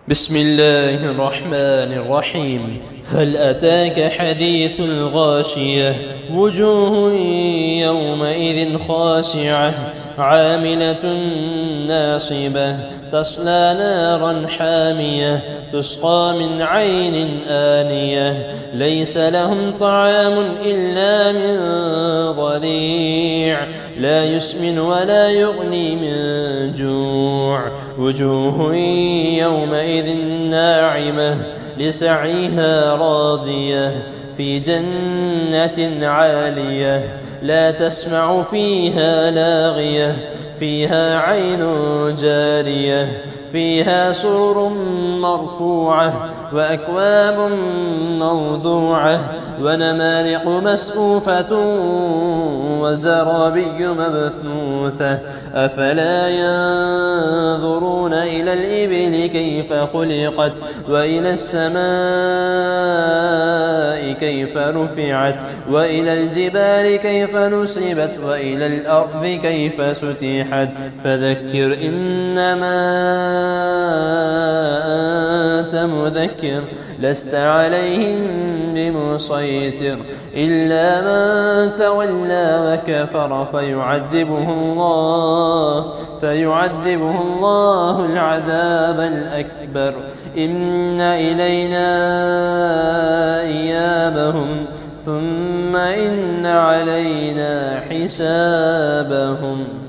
بسم الله الرحمن الرحيم. هل أتاك حديث الغاشية؟ وجوه يومئذ خاشعة عاملة ناصبة تصلى نارا حامية تسقى من عين آنية ليس لهم طعام إلا من ضريع لا يسمن ولا يغني من جوع. وجوه يومئذ ناعمة لسعيها راضية في جنة عالية لا تسمع فيها لاغية فيها عين جارية فيها سرر مرفوعة وأكواب موضوعة ونمارق مسفوفة وزرابي مبثوثة أفلا ينظرون إلى الإبل كيف خلقت وإلى السماء كيف رفعت وإلى الجبال كيف نصبت وإلى الأرض كيف سطحت فذكر إنما أنت مذكر لست عليهم بمسيطر إلا من تولى وكفر فيعذبه الله العذاب الأكبر إن إلينا إيابهم ثم إن علينا حسابهم.